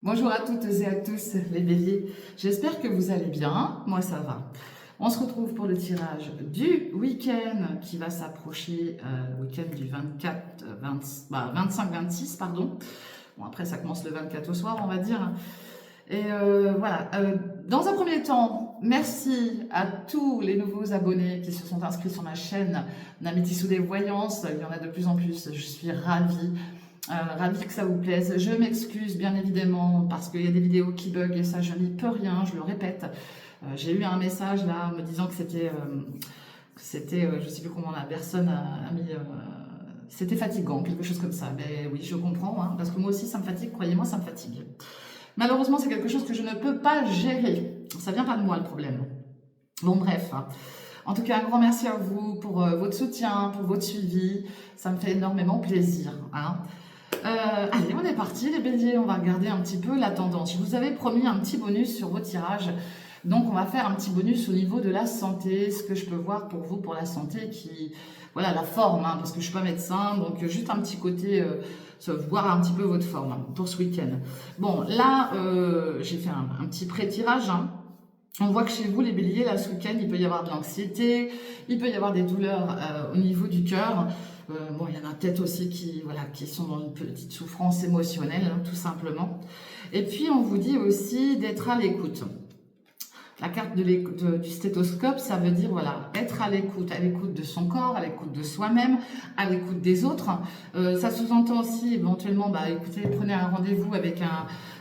Bonjour à toutes et à tous les béliers, j'espère que vous allez bien, moi ça va. On se retrouve pour le tirage du week-end qui va s'approcher, week-end du 25-26, pardon. Bon après ça commence le 24 au soir on va dire. Et voilà, dans un premier temps, merci à tous les nouveaux abonnés qui se sont inscrits sur ma chaîne Namity Soudé Voyance, il y en a de plus en plus, je suis ravie. Ravi que ça vous plaise. Je m'excuse bien évidemment parce qu'il y a des vidéos qui bug et ça je n'y peux rien, je le répète. J'ai eu un message là me disant que je sais plus comment la personne a mis, c'était fatigant, quelque chose comme ça. Mais oui, je comprends, hein, parce que moi aussi ça me fatigue, croyez-moi, ça me fatigue. Malheureusement, c'est quelque chose que je ne peux pas gérer. Ça vient pas de moi le problème. Bon bref. En tout cas, un grand merci à vous pour votre soutien, pour votre suivi. Ça me fait énormément plaisir, hein. Allez, on est parti les béliers, on va regarder un petit peu la tendance. Je vous avais promis un petit bonus sur vos tirages, donc on va faire un petit bonus au niveau de la santé, ce que je peux voir pour vous pour la santé, voilà la forme, hein, parce que je suis pas médecin, donc juste un petit côté, voir un petit peu votre forme hein, pour ce week-end. Bon, là, j'ai fait un petit pré-tirage, hein. On voit que chez vous, les béliers, là, ce week-end, il peut y avoir de l'anxiété, il peut y avoir des douleurs au niveau du cœur. Bon, il y en a peut-être aussi qui sont dans une petite souffrance émotionnelle, hein, tout simplement. Et puis, on vous dit aussi d'être à l'écoute. La carte du stéthoscope, ça veut dire, voilà, être à l'écoute de son corps, à l'écoute de soi-même, à l'écoute des autres. Ça sous-entend aussi, éventuellement, écoutez, prenez un rendez-vous avec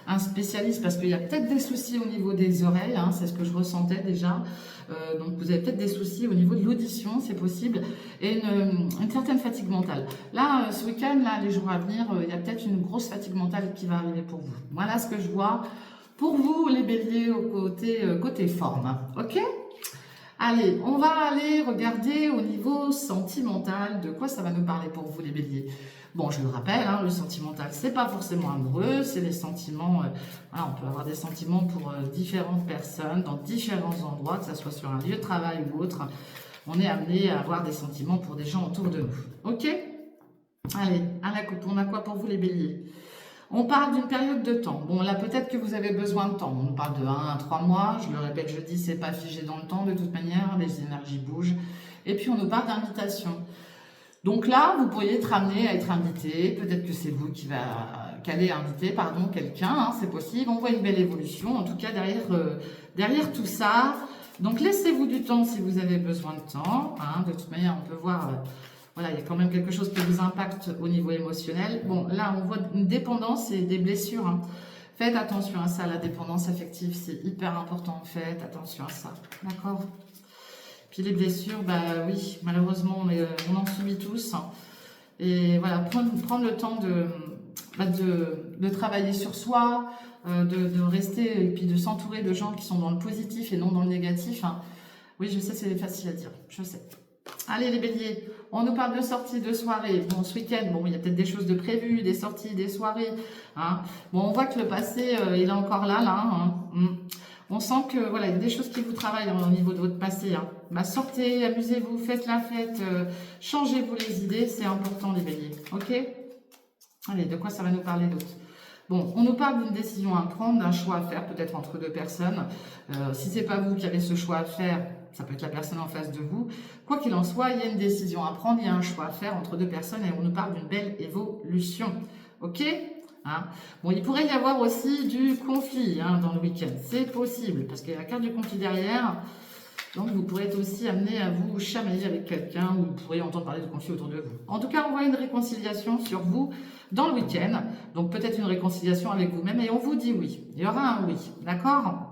un spécialiste parce qu'il y a peut-être des soucis au niveau des oreilles, hein, c'est ce que je ressentais déjà. Donc vous avez peut-être des soucis au niveau de l'audition, c'est possible, et une certaine fatigue mentale. Là, ce week-end, là, les jours à venir, il y a peut-être une grosse fatigue mentale qui va arriver pour vous. Voilà ce que je vois pour vous, les béliers, côté forme. Ok? Allez, on va aller regarder au niveau sentimental de quoi ça va nous parler pour vous les béliers. Bon, je le rappelle, hein, le sentimental, c'est pas forcément amoureux, c'est les sentiments, voilà, on peut avoir des sentiments pour différentes personnes, dans différents endroits, que ce soit sur un lieu de travail ou autre. On est amené à avoir des sentiments pour des gens autour de nous. Ok? Allez, à la coupe, on a quoi pour vous les béliers? On parle d'une période de temps. Bon, là, peut-être que vous avez besoin de temps. On parle de 1 à 3 mois. Je le répète, je dis, c'est pas figé dans le temps de toute manière. Les énergies bougent. Et puis, on nous parle d'invitation. Donc là, vous pourriez être amené à être invité. Peut-être que c'est vous qui allez inviter, pardon, quelqu'un. Hein, c'est possible. On voit une belle évolution. En tout cas, derrière tout ça. Donc, laissez-vous du temps si vous avez besoin de temps. Hein. De toute manière, on peut voir... voilà, il y a quand même quelque chose qui vous impacte au niveau émotionnel. Bon, là, on voit une dépendance et des blessures. Hein. Faites attention à ça, la dépendance affective, c'est hyper important. Faites attention à ça, d'accord? Puis les blessures, bah oui, malheureusement, on en subit tous. Hein. Et voilà, prendre le temps de travailler sur soi, de rester et puis de s'entourer de gens qui sont dans le positif et non dans le négatif. Hein. Oui, je sais, c'est facile à dire, je sais. Allez les béliers, on nous parle de sorties, de soirées. Bon, ce week-end, bon, il y a peut-être des choses de prévues, des sorties, des soirées. Hein. Bon, on voit que le passé, il est encore là. Hein. On sent que voilà, il y a des choses qui vous travaillent au niveau de votre passé. Hein. Bah, sortez, amusez-vous, faites la fête, changez-vous les idées, c'est important les béliers. Ok? Allez, de quoi ça va nous parler d'autre? Bon, on nous parle d'une décision à prendre, d'un choix à faire, peut-être entre deux personnes. Si c'est pas vous qui avez ce choix à faire, ça peut être la personne en face de vous. Quoi qu'il en soit, il y a une décision à prendre, il y a un choix à faire entre deux personnes et on nous parle d'une belle évolution. Ok? Hein? Bon, il pourrait y avoir aussi du conflit hein, dans le week-end. C'est possible, parce qu'il y a la carte du conflit derrière. Donc, vous pourrez être aussi amené à vous chamailler avec quelqu'un ou vous pourriez entendre parler de conflit autour de vous. En tout cas, on voit une réconciliation sur vous dans le week-end. Donc, peut-être une réconciliation avec vous-même et on vous dit oui. Il y aura un oui, d'accord?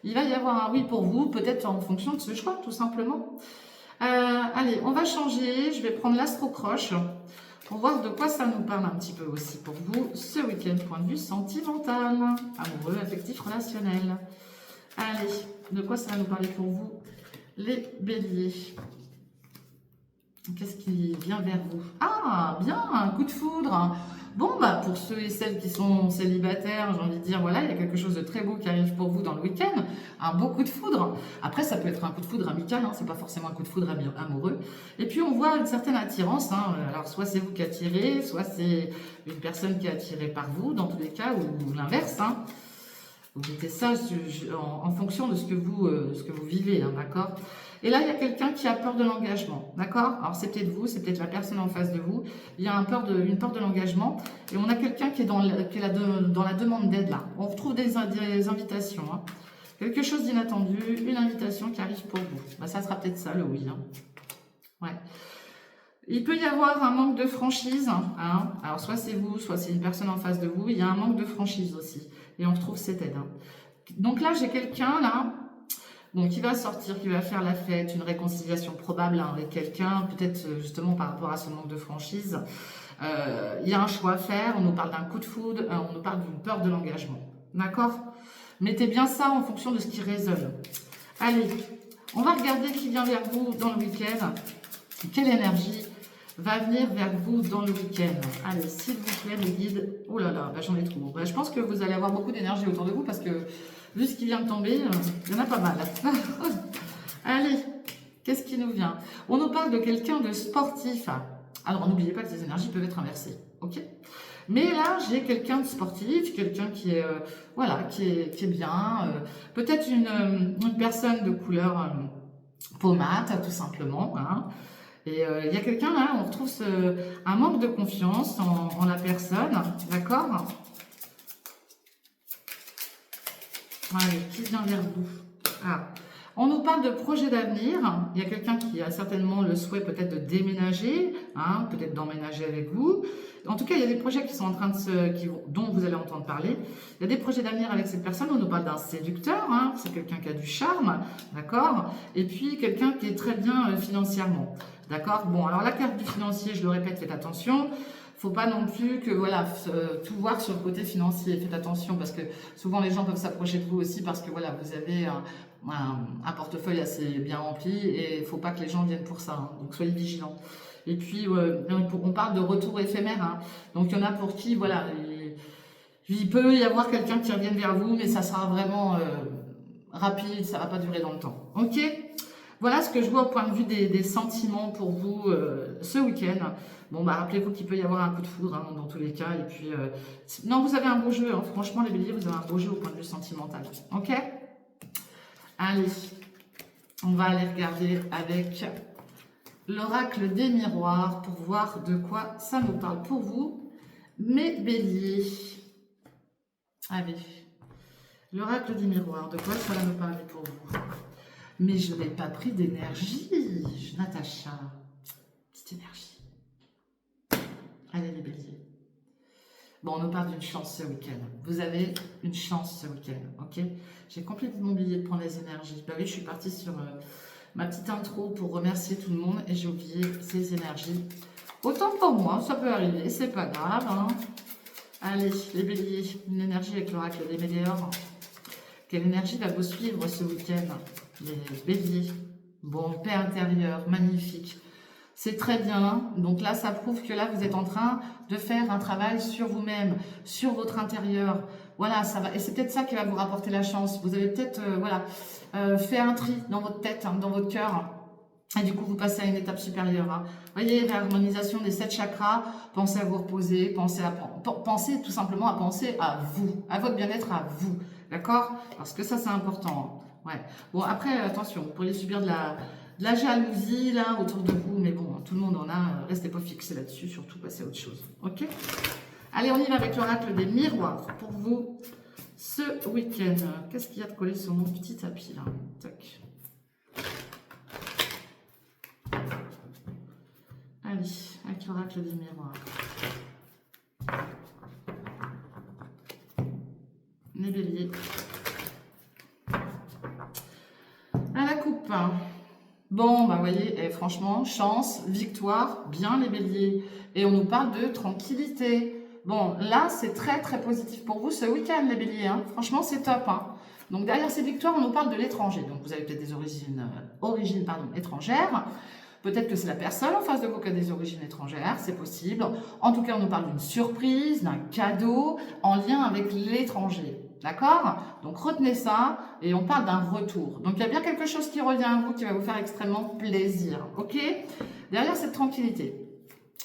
Il va y avoir un oui pour vous, peut-être en fonction de ce choix, tout simplement. Allez, on va changer. Je vais prendre l'astro-croche pour voir de quoi ça nous parle un petit peu aussi pour vous ce week-end, point de vue sentimental, amoureux, affectif, relationnel. Allez, de quoi ça va nous parler pour vous les béliers? Qu'est-ce qui vient vers vous? Ah, bien, un coup de foudre. Bon, bah, pour ceux et celles qui sont célibataires, j'ai envie de dire, voilà, il y a quelque chose de très beau qui arrive pour vous dans le week-end. Un beau coup de foudre. Après, ça peut être un coup de foudre amical, hein, c'est pas forcément un coup de foudre amoureux. Et puis, on voit une certaine attirance. Hein. Alors, soit c'est vous qui attirez, soit c'est une personne qui est attirée par vous, dans tous les cas, ou l'inverse. Hein. Vous mettez ça en fonction de ce que vous vivez, hein, d'accord? Et là, il y a quelqu'un qui a peur de l'engagement, d'accord? Alors, c'est peut-être vous, c'est peut-être la personne en face de vous. Il y a une peur de l'engagement. Et on a quelqu'un qui est dans la demande d'aide, là. On retrouve des invitations, hein. Quelque chose d'inattendu, une invitation qui arrive pour vous. Bah, ça sera peut-être ça, le oui, hein. Ouais. Il peut y avoir un manque de franchise, hein. Alors soit c'est vous, soit c'est une personne en face de vous. Il y a un manque de franchise aussi. Et on retrouve cette aide. Hein. Donc là, j'ai quelqu'un là, bon, qui va sortir, qui va faire la fête, une réconciliation probable hein, avec quelqu'un, peut-être justement par rapport à ce manque de franchise. Il y a un choix à faire, on nous parle d'un coup de foudre, on nous parle d'une peur de l'engagement. D'accord? Mettez bien ça en fonction de ce qui résonne. Allez, on va regarder qui vient vers vous dans le week-end. Quelle énergie va venir vers vous dans le week-end. Allez, s'il vous plaît, les guides. Oh là là, bah, j'en ai trop. Bah, je pense que vous allez avoir beaucoup d'énergie autour de vous parce que, vu ce qui vient de tomber, il y en a pas mal. Allez, qu'est-ce qui nous vient? On nous parle de quelqu'un de sportif. Alors, n'oubliez pas que ces énergies peuvent être inversées. Ok? Mais là, j'ai quelqu'un de sportif, quelqu'un qui est, voilà, qui est bien. Peut-être une personne de couleur peau mate, tout simplement. Hein. Et il y a quelqu'un là, on retrouve un manque de confiance en la personne, d'accord? Allez, qui vient vers vous? Ah. On nous parle de projets d'avenir. Il y a quelqu'un qui a certainement le souhait peut-être de déménager, hein, peut-être d'emménager avec vous. En tout cas, il y a des projets qui sont en train dont vous allez entendre parler. Il y a des projets d'avenir avec cette personne. On nous parle d'un séducteur, hein, c'est quelqu'un qui a du charme, d'accord? Et puis quelqu'un qui est très bien financièrement, d'accord? Bon, alors la carte du financier, je le répète, faites attention. Faut pas non plus que voilà tout voir sur le côté financier. Faites attention parce que souvent les gens peuvent s'approcher de vous aussi parce que voilà vous avez un portefeuille assez bien rempli et il faut pas que les gens viennent pour ça. Hein. Donc soyez vigilants. Et puis on parle de retour éphémère. Hein. Donc il y en a pour qui voilà il peut y avoir quelqu'un qui revienne vers vous, mais ça sera vraiment rapide, ça va pas durer dans le temps. Ok. Voilà ce que je vois au point de vue des sentiments pour vous ce week-end. Bon, bah rappelez-vous qu'il peut y avoir un coup de foudre hein, dans tous les cas. Et puis, non, vous avez un beau jeu. Hein. Franchement, les béliers, vous avez un beau jeu au point de vue sentimental. Ok? Allez, on va aller regarder avec l'oracle des miroirs pour voir de quoi ça nous parle pour vous, mes béliers. Allez, l'oracle des miroirs, de quoi ça va nous parler pour vous? Mais je n'ai pas pris d'énergie, Natacha. Petite énergie. Allez les béliers. Bon, on nous parle d'une chance ce week-end. Vous avez une chance ce week-end, ok? J'ai complètement oublié de prendre les énergies. Bah oui, je suis partie sur ma petite intro pour remercier tout le monde et j'ai oublié ces énergies. Autant pour moi, ça peut arriver, c'est pas grave. Hein. Allez, les béliers, une énergie avec l'oracle des météores. Quelle énergie va vous suivre ce week-end? Les béliers. Bon, paix intérieure, magnifique. C'est très bien. Donc là, ça prouve que là, vous êtes en train de faire un travail sur vous-même, sur votre intérieur. Voilà, ça va. Et c'est peut-être ça qui va vous rapporter la chance. Vous avez peut-être fait un tri dans votre tête, hein, dans votre cœur. Et du coup, vous passez à une étape supérieure. Hein. Vous voyez, réharmonisation des 7 chakras. Pensez à vous reposer. Pensez tout simplement à penser à vous, à votre bien-être, à vous. D'accord? Parce que ça, c'est important. Hein. Ouais. Bon, après, attention, vous pourriez subir de la jalousie là autour de vous, mais bon, tout le monde en a, restez pas fixés là-dessus, surtout passez à autre chose. Ok? Allez, on y va avec l'oracle des miroirs pour vous ce week-end. Qu'est-ce qu'il y a de collé sur mon petit tapis là? Tac. Allez, avec l'oracle des miroirs. Les béliers. À la coupe. Bon, bah vous voyez, franchement, chance, victoire, bien les béliers. Et on nous parle de tranquillité. Bon, là, c'est très très positif pour vous ce week-end, les béliers. Hein. Franchement, c'est top. Hein. Donc derrière ces victoires, on nous parle de l'étranger. Donc vous avez peut-être des origines étrangères. Peut-être que c'est la personne en face de vous qui a des origines étrangères, c'est possible. En tout cas, on nous parle d'une surprise, d'un cadeau en lien avec l'étranger. D'accord? Donc retenez ça et on parle d'un retour. Donc il y a bien quelque chose qui revient à vous qui va vous faire extrêmement plaisir. Ok? Derrière cette tranquillité,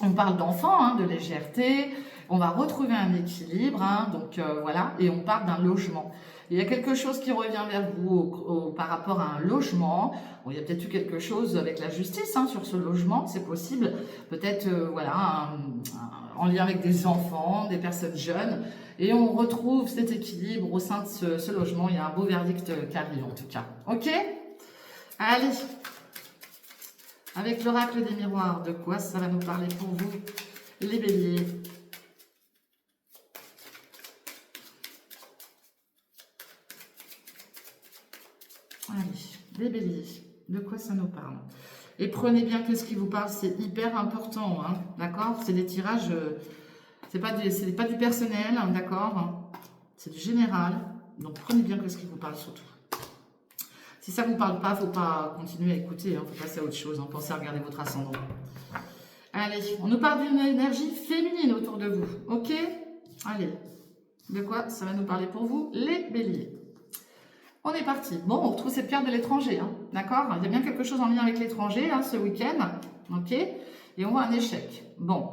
on parle d'enfants, hein, de légèreté, on va retrouver un équilibre, hein, donc voilà, et on parle d'un logement. Il y a quelque chose qui revient vers vous par rapport à un logement. Bon, il y a peut-être eu quelque chose avec la justice hein, sur ce logement, c'est possible. Peut-être voilà, en lien avec des enfants, des personnes jeunes. Et on retrouve cet équilibre au sein de ce logement. Il y a un beau verdict qui arrive en tout cas. Ok? Allez, avec l'oracle des miroirs, de quoi ça va nous parler pour vous, les béliers? Allez, les béliers, de quoi ça nous parle? Et prenez bien que ce qui vous parle, c'est hyper important, hein, d'accord? C'est des tirages, c'est pas du personnel, hein, d'accord? C'est du général, donc prenez bien que ce qui vous parle surtout. Si ça ne vous parle pas, il ne faut pas continuer à écouter, il faut passer à autre chose, pensez à regarder votre ascendant. Allez, on nous parle d'une énergie féminine autour de vous, ok? Allez, de quoi ça va nous parler pour vous, les béliers? On est parti. Bon, on retrouve cette carte de l'étranger, hein, d'accord? Il y a bien quelque chose en lien avec l'étranger, hein, ce week-end, ok? Et on voit un échec. Bon,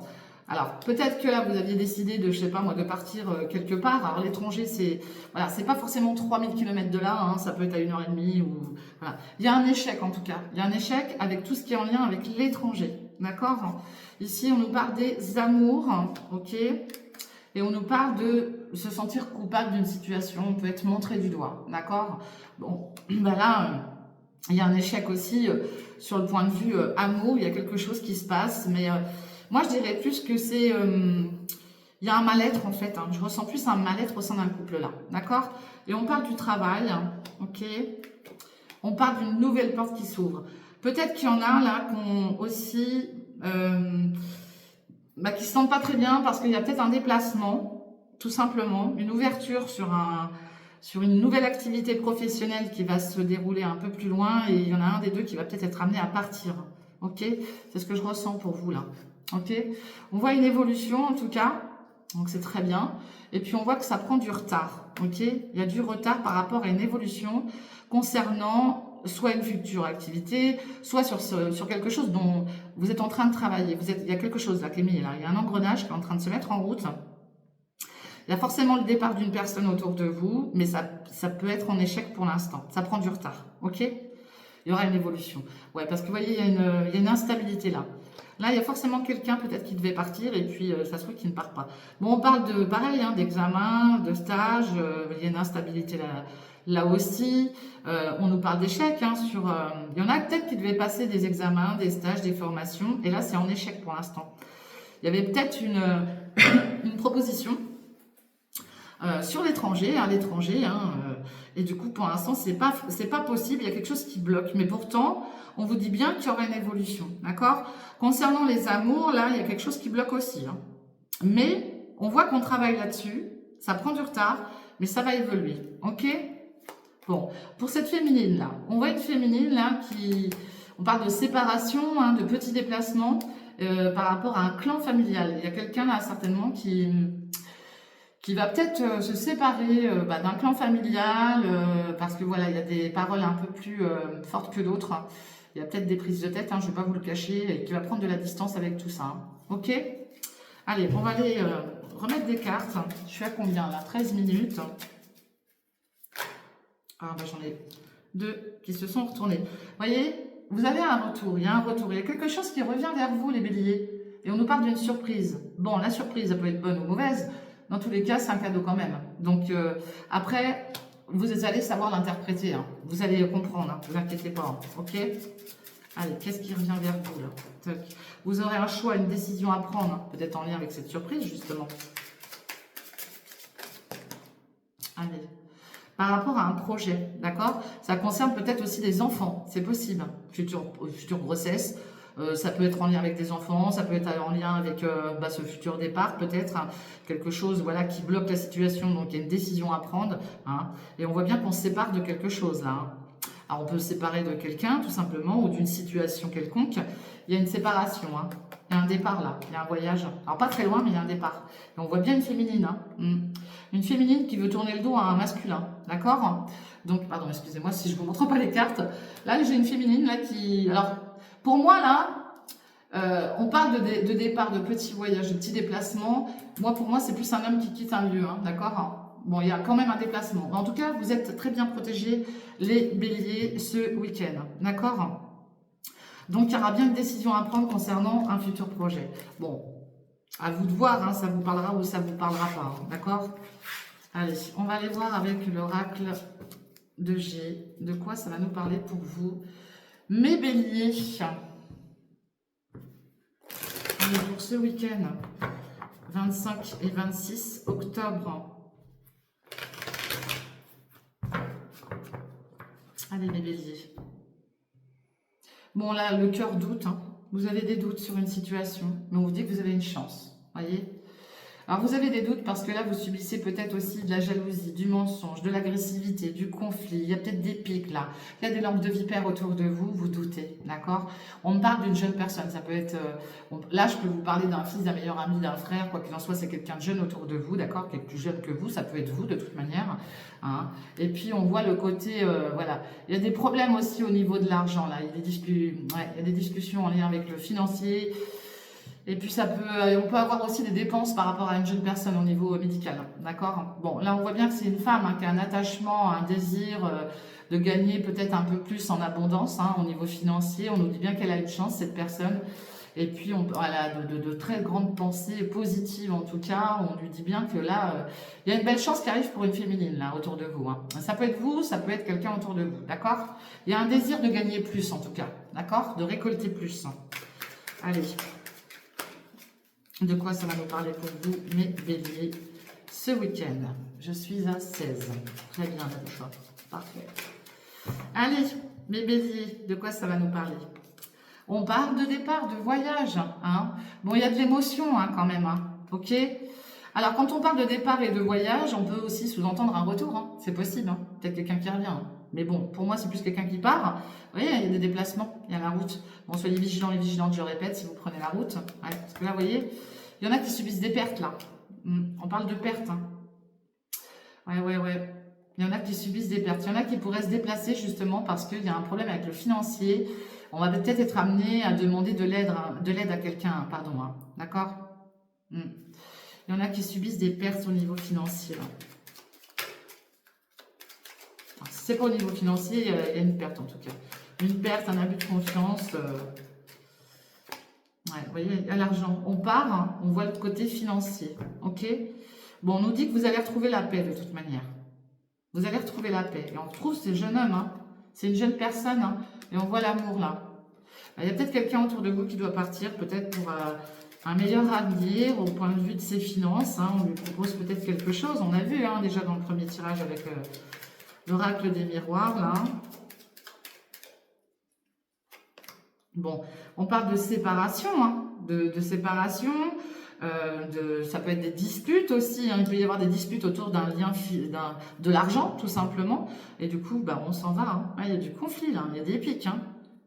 alors peut-être que là, vous aviez décidé de, je sais pas moi, de partir quelque part. Alors l'étranger, c'est voilà, c'est pas forcément 3000 km de là, hein, ça peut être à 1h30 ou... Voilà. Il y a un échec en tout cas. Il y a un échec avec tout ce qui est en lien avec l'étranger, d'accord? Ici, on nous parle des amours, ok? Et on nous parle de se sentir coupable d'une situation, on peut être montré du doigt, d'accord? Bon, ben là, il y a un échec aussi sur le point de vue amour, il y a quelque chose qui se passe, mais moi je dirais plus que c'est... il y a un mal-être en fait, hein, je ressens plus un mal-être au sein d'un couple là, d'accord? Et on parle du travail, ok? On parle d'une nouvelle porte qui s'ouvre. Peut-être qu'il y en a là qui ont aussi... qui se sentent pas très bien parce qu'il y a peut-être un déplacement, tout simplement, une ouverture sur une nouvelle activité professionnelle qui va se dérouler un peu plus loin et il y en a un des deux qui va peut-être être amené à partir. Ok? C'est ce que je ressens pour vous là. Ok? On voit une évolution en tout cas, donc c'est très bien. Et puis on voit que ça prend du retard. Ok? Il y a du retard par rapport à une évolution concernant soit une future activité, soit sur quelque chose dont vous êtes en train de travailler. Il y a quelque chose là qui est mis là. Il y a un engrenage qui est en train de se mettre en route. Il y a forcément le départ d'une personne autour de vous, mais ça peut être en échec pour l'instant. Ça prend du retard, ok? Il y aura une évolution. Ouais, parce que vous voyez, il y a une instabilité là. Là, il y a forcément quelqu'un peut-être qui devait partir et puis ça se trouve qu'il ne part pas. Bon, on parle de pareil, hein, d'examen, de stage, il y a une instabilité là aussi. On nous parle d'échecs. Hein, il y en a peut-être qui devaient passer des examens, des stages, des formations, et là c'est en échec pour l'instant. Il y avait peut-être une proposition sur l'étranger, et du coup pour l'instant c'est pas possible, il y a quelque chose qui bloque, mais pourtant on vous dit bien qu'il y aura une évolution, d'accord? Concernant les amours, là il y a quelque chose qui bloque aussi, hein. Mais on voit qu'on travaille là-dessus, ça prend du retard, mais ça va évoluer, ok? Bon, pour cette féminine là, on voit une féminine là on parle de séparation, hein, de petits déplacements par rapport à un clan familial. Il y a quelqu'un là certainement qui va peut-être se séparer d'un clan familial, parce que voilà, il y a des paroles un peu plus fortes que d'autres. Hein. Il y a peut-être des prises de tête, hein, je ne vais pas vous le cacher, et qui va prendre de la distance avec tout ça. Hein. Ok? Allez, on va aller remettre des cartes. Je suis à combien là? 13 minutes. Ah bah j'en ai deux qui se sont retournés. Vous voyez, vous avez un retour, il y a un retour. Il y a quelque chose qui revient vers vous, les béliers. Et on nous parle d'une surprise. Bon, la surprise, elle peut être bonne ou mauvaise. Dans tous les cas, c'est un cadeau quand même. Donc, après, vous allez savoir l'interpréter. Hein. Vous allez comprendre. Hein. Ne vous inquiétez pas. Hein. Ok? Allez, qu'est-ce qui revient vers vous là? Toc. Vous aurez un choix, une décision à prendre. Hein. Peut-être en lien avec cette surprise, justement. Allez. Par rapport à un projet, d'accord? Ça concerne peut-être aussi des enfants. C'est possible. Future grossesse. Ça peut être en lien avec des enfants, ça peut être en lien avec ce futur départ peut-être, hein, quelque chose voilà, qui bloque la situation, donc il y a une décision à prendre, hein, et on voit bien qu'on se sépare de quelque chose là. Hein. Alors, on peut se séparer de quelqu'un, tout simplement, ou d'une situation quelconque. Il y a une séparation, hein. Il y a un départ, là. Il y a un voyage. Alors, pas très loin, mais il y a un départ. Et on voit bien une féminine, hein. Une féminine qui veut tourner le dos à un masculin, d'accord? Donc, pardon, excusez-moi si je ne vous montre pas les cartes. Là, j'ai une féminine, là, qui... Alors, pour moi, là, on parle de départ, de petits voyages, de petits déplacements. Moi, pour moi, c'est plus un homme qui quitte un lieu, hein, d'accord? Bon, il y a quand même un déplacement. En tout cas, vous êtes très bien protégés, les béliers, ce week-end. D'accord? Donc, il y aura bien une décision à prendre concernant un futur projet. Bon, à vous de voir, hein, ça vous parlera ou ça vous parlera pas. Hein, d'accord? Allez, on va aller voir avec l'oracle de G. De quoi ça va nous parler pour vous, mes béliers? Allez, pour ce week-end, 25 et 26 octobre. Allez, les béliers. Bon, là, le cœur doute. Hein. Vous avez des doutes sur une situation, mais on vous dit que vous avez une chance. Voyez? Alors, vous avez des doutes parce que là, vous subissez peut-être aussi de la jalousie, du mensonge, de l'agressivité, du conflit. Il y a peut-être des pics, là. Il y a des lampes de vipère autour de vous, vous doutez, d'accord? On me parle d'une jeune personne. Ça peut être... là, je peux vous parler d'un fils, d'un meilleur ami, d'un frère. Quoi qu'il en soit, c'est quelqu'un de jeune autour de vous, d'accord? Qui est plus jeune que vous. Ça peut être vous, de toute manière. Hein. Et puis, on voit le côté... voilà. Il y a des problèmes aussi au niveau de l'argent, là. Il y a des discussions en lien avec le financier. Et puis on peut avoir aussi des dépenses par rapport à une jeune personne au niveau médical, d'accord? Bon, là on voit bien que c'est une femme hein, qui a un attachement, un désir de gagner peut-être un peu plus en abondance hein, au niveau financier. On nous dit bien qu'elle a une chance, cette personne. Et puis elle a de très grandes pensées positives en tout cas. On lui dit bien que là, il y a une belle chance qui arrive pour une féminine là autour de vous. Hein. Ça peut être vous, ça peut être quelqu'un autour de vous, d'accord? Il y a un désir de gagner plus en tout cas, d'accord? De récolter plus. Allez. De quoi ça va nous parler pour vous, mes béliers, ce week-end? Je suis à 16. Très bien, la choix. Parfait. Allez, mes béliers, de quoi ça va nous parler? On parle de départ, de voyage. Hein. Bon, il y a de l'émotion hein, quand même. Hein. Ok? Alors, quand on parle de départ et de voyage, on peut aussi sous-entendre un retour. Hein. C'est possible. Hein. Peut-être quelqu'un qui revient. Hein. Mais bon, pour moi, c'est plus quelqu'un qui part. Vous voyez, il y a des déplacements, il y a la route. Bon, soyez vigilants et vigilantes, je répète, si vous prenez la route. Ouais, parce que là, vous voyez... Il y en a qui subissent des pertes, là. On parle de pertes. Hein. Ouais. Il y en a qui subissent des pertes. Il y en a qui pourraient se déplacer, justement, parce qu'il y a un problème avec le financier. On va peut-être être amené à demander de l'aide à quelqu'un, pardon. Hein. D'accord? Il y en a qui subissent des pertes au niveau financier. Là. Alors, si ce n'est pas au niveau financier, il y a une perte, en tout cas. Une perte, un abus de confiance... Ouais, vous voyez, à l'argent. On part, hein, on voit le côté financier. Ok? Bon, on nous dit que vous allez retrouver la paix de toute manière. Vous allez retrouver la paix. Et on retrouve ce jeune homme. Hein. C'est une jeune personne. Hein, et on voit l'amour là. Il y a peut-être quelqu'un autour de vous qui doit partir, peut-être pour un meilleur avenir au point de vue de ses finances. Hein, on lui propose peut-être quelque chose. On a vu hein, déjà dans le premier tirage avec l'oracle des miroirs là. Bon, on parle de séparation, hein, de séparation, ça peut être des disputes aussi, hein, il peut y avoir des disputes autour d'un lien, de l'argent tout simplement, et du coup, bah, on s'en va, hein. Ouais, il y a du conflit là, il y a des pics, hein.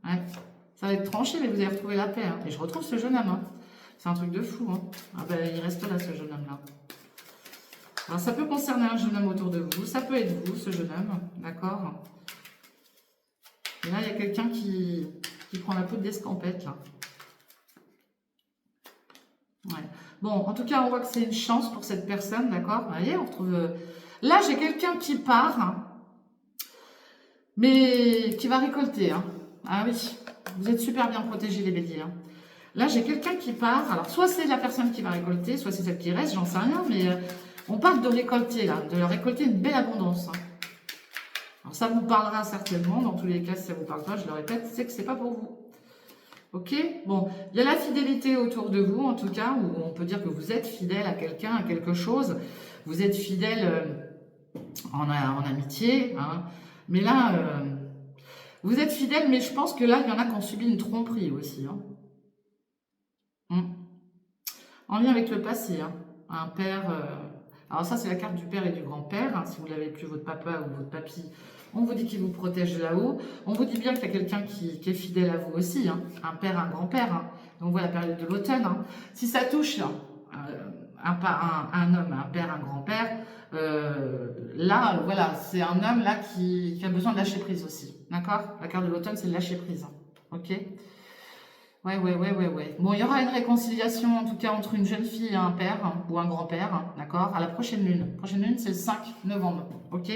Ouais. Ça va être tranché, mais vous allez retrouver la paix, hein. Et je retrouve ce jeune homme, hein. C'est un truc de fou, hein. Ah ben, il reste là ce jeune homme là. Alors ça peut concerner un jeune homme autour de vous, ça peut être vous, ce jeune homme, d'accord? Et là, il y a quelqu'un qui prend la peau d'escampette, là. Ouais. Bon, en tout cas, on voit que c'est une chance pour cette personne, d'accord? Vous voyez, on retrouve... Là, j'ai quelqu'un qui part, hein, mais qui va récolter. Hein. Ah oui, vous êtes super bien protégés, les béliers. Hein. Là, j'ai quelqu'un qui part. Alors, soit c'est la personne qui va récolter, soit c'est celle qui reste, j'en sais rien, mais on parle de récolter, là, de récolter une belle abondance. Hein. Alors, ça vous parlera certainement. Dans tous les cas, si ça ne vous parle pas, je le répète, c'est que ce n'est pas pour vous. Ok? Bon, il y a la fidélité autour de vous, en tout cas, où on peut dire que vous êtes fidèle à quelqu'un, à quelque chose. Vous êtes fidèle en amitié. Hein. Mais là, vous êtes fidèle, mais je pense que là, il y en a qui ont subi une tromperie aussi. Hein. En lien avec le passé. Hein. Un père... Alors ça, c'est la carte du père et du grand-père. Hein. Si vous l'avez plus, votre papa ou votre papy, on vous dit qu'il vous protège de là-haut. On vous dit bien qu'il y a quelqu'un qui est fidèle à vous aussi. Hein. Un père, un grand-père. Hein. Donc on voit la période de l'automne. Hein. Si ça touche un homme, un père, un grand-père, là, voilà, c'est un homme là qui a besoin de lâcher prise aussi. D'accord? La carte de l'automne, c'est de lâcher prise. Hein. Ok? Ouais. Bon, il y aura une réconciliation, en tout cas, entre une jeune fille et un père ou un grand-père, d'accord, à la prochaine lune. La prochaine lune, c'est le 5 novembre, ok?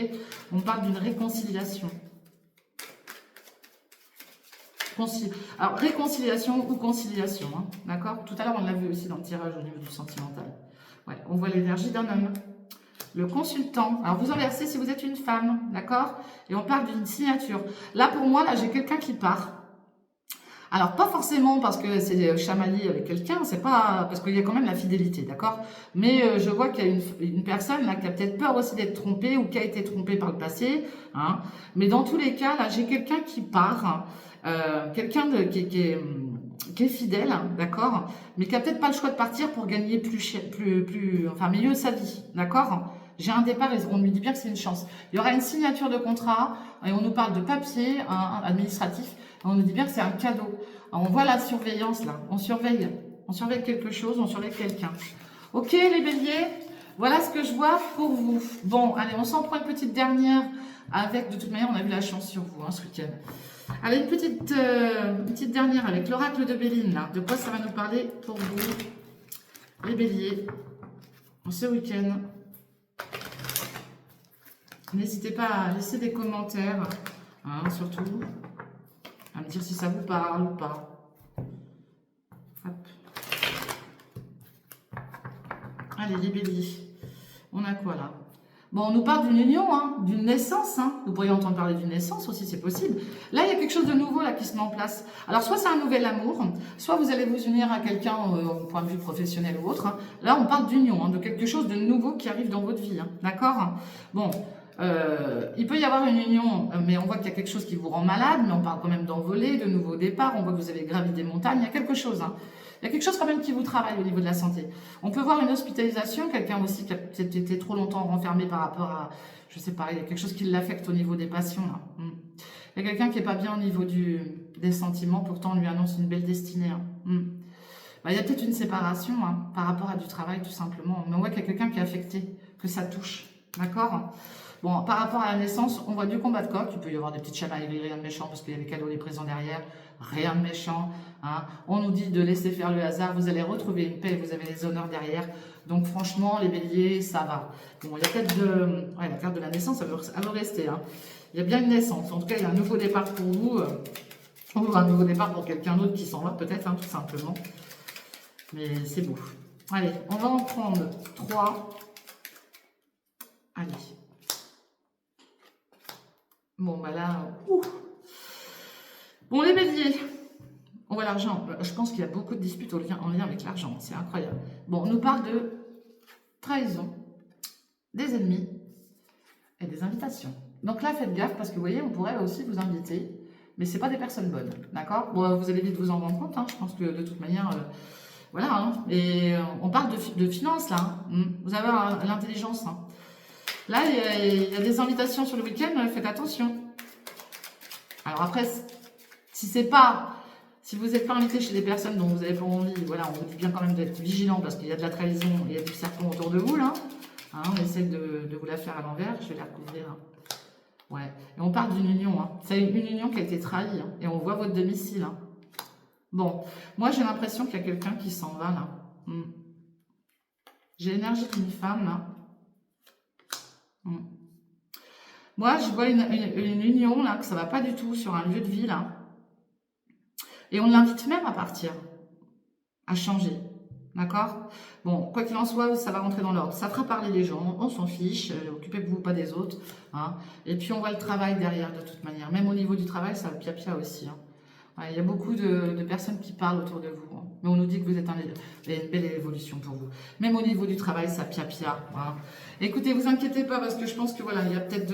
On parle d'une réconciliation. Alors, réconciliation ou conciliation, hein, d'accord? Tout à l'heure, on l'a vu aussi dans le tirage au niveau du sentimental. Ouais, on voit l'énergie d'un homme. Le consultant. Alors, vous inversez si vous êtes une femme, d'accord? Et on parle d'une signature. Là, pour moi, là, j'ai quelqu'un qui part. Alors, pas forcément parce que c'est chamaillé avec quelqu'un, c'est pas parce qu'il y a quand même la fidélité, d'accord? Mais je vois qu'il y a une personne là qui a peut-être peur aussi d'être trompée ou qui a été trompée par le passé, hein. Mais dans tous les cas, là, j'ai quelqu'un qui part, quelqu'un qui est fidèle, d'accord? Mais qui a peut-être pas le choix de partir pour gagner enfin, mieux sa vie, d'accord? J'ai un départ et on lui dit bien que c'est une chance. Il y aura une signature de contrat et on nous parle de papier administratif. On nous dit bien que c'est un cadeau. Alors, on voit la surveillance là. On surveille quelque chose, on surveille quelqu'un. Ok les béliers, voilà ce que je vois pour vous. Bon, allez, on s'en prend une petite dernière avec, de toute manière, on a vu la chance sur vous hein, ce week-end. Allez, une petite dernière avec l'oracle de Béline là. De quoi ça va nous parler pour vous, les béliers, ce week-end. N'hésitez pas à laisser des commentaires, hein, surtout, à me dire si ça vous parle ou pas. Hop. Allez, les béliers, on a quoi là? Bon, on nous parle d'une union, hein, d'une naissance. Hein. Vous pourriez entendre parler d'une naissance aussi, c'est possible. Là, il y a quelque chose de nouveau là qui se met en place. Alors, soit c'est un nouvel amour, soit vous allez vous unir à quelqu'un au point de vue professionnel ou autre. Hein. Là, on parle d'union, hein, de quelque chose de nouveau qui arrive dans votre vie. Hein. D'accord? Bon, il peut y avoir une union, mais on voit qu'il y a quelque chose qui vous rend malade, mais on parle quand même d'envolée, de nouveaux départs. On voit que vous avez gravi des montagnes. Il y a quelque chose, hein. Il y a quelque chose quand même qui vous travaille au niveau de la santé. On peut voir une hospitalisation, quelqu'un aussi qui a peut-être été trop longtemps renfermé par rapport à, je sais pas, il y a quelque chose qui l'affecte au niveau des passions. Là. Il y a quelqu'un qui n'est pas bien au niveau des sentiments, pourtant on lui annonce une belle destinée. Hein. Bah, il y a peut-être une séparation hein, par rapport à du travail tout simplement. Mais on voit qu'il y a quelqu'un qui est affecté, que ça touche. D'accord? Bon, par rapport à la naissance, on voit du combat de coq. Il peut y avoir des petites chamailleries, rien de méchant, parce qu'il y a des cadeaux, des présents derrière. Rien de méchant. Hein. On nous dit de laisser faire le hasard. Vous allez retrouver une paix, vous avez les honneurs derrière. Donc franchement, les béliers, ça va. Bon, il y a peut-être ouais, la carte de la naissance, elle veut rester. Hein. Il y a bien une naissance. En tout cas, il y a un nouveau départ pour vous. Ou un nouveau départ pour quelqu'un d'autre qui s'en va, peut-être, hein, tout simplement. Mais c'est beau. Allez, on va en prendre 3. Allez. Bon, bah là, Bon, les béliers, on voit l'argent. Je pense qu'il y a beaucoup de disputes en lien avec l'argent. C'est incroyable. Bon, on nous parle de trahison, des ennemis et des invitations. Donc là, faites gaffe parce que vous voyez, on pourrait aussi vous inviter, mais ce n'est pas des personnes bonnes. D'accord? Bon, vous allez vite vous en rendre compte. Hein, je pense que de toute manière, voilà. Hein, et on parle de finances là. Hein, vous avez l'intelligence. Hein. Là, il y a des invitations sur le week-end, faites attention. Alors après, si vous n'êtes pas invité chez des personnes dont vous n'avez pas envie, voilà, on vous dit bien quand même d'être vigilant parce qu'il y a de la trahison, il y a du serpent autour de vous, là. Hein, on essaie de vous la faire à l'envers, je vais la recouvrir. Hein. Ouais, et on parle d'une union. Hein. C'est une union qui a été trahie, hein, et on voit votre domicile. Hein. Bon, moi j'ai l'impression qu'il y a quelqu'un qui s'en va, là. J'ai l'énergie d'une femme, là. Moi, je vois une union, là, que ça ne va pas du tout sur un lieu de vie, là. Et on l'invite même à partir, à changer. D'accord? Bon, quoi qu'il en soit, ça va rentrer dans l'ordre. Ça fera parler les gens, on s'en fiche, occupez-vous pas des autres. Hein. Et puis, on voit le travail derrière, de toute manière. Même au niveau du travail, ça va pia-pia aussi. Hein. Ouais, il y a beaucoup de personnes qui parlent autour de vous. Hein. Mais on nous dit que vous êtes une belle évolution pour vous. Même au niveau du travail, ça pia-pia. Hein. Écoutez, vous inquiétez pas parce que je pense que voilà, il y a peut-être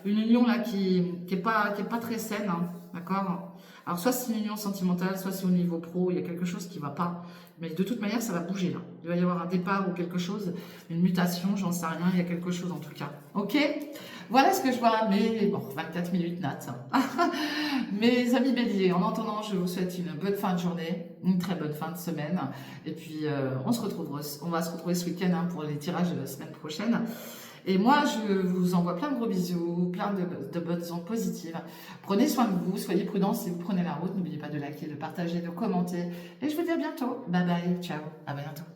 une union là qui est pas très saine. Hein. D'accord? Alors, soit c'est une union sentimentale, soit c'est au niveau pro, il y a quelque chose qui ne va pas. Mais de toute manière, ça va bouger là. Il va y avoir un départ ou quelque chose, une mutation, j'en sais rien, il y a quelque chose en tout cas. Ok? Voilà ce que je vois, mais bon, 24 minutes nat. Mes amis béliers, en attendant, je vous souhaite une bonne fin de journée, une très bonne fin de semaine. Et puis, on va se retrouver ce week-end pour les tirages de la semaine prochaine. Et moi, je vous envoie plein de gros bisous, plein de bonnes ondes positives. Prenez soin de vous, soyez prudents si vous prenez la route. N'oubliez pas de liker, de partager, de commenter. Et je vous dis à bientôt. Bye bye, ciao, à bientôt.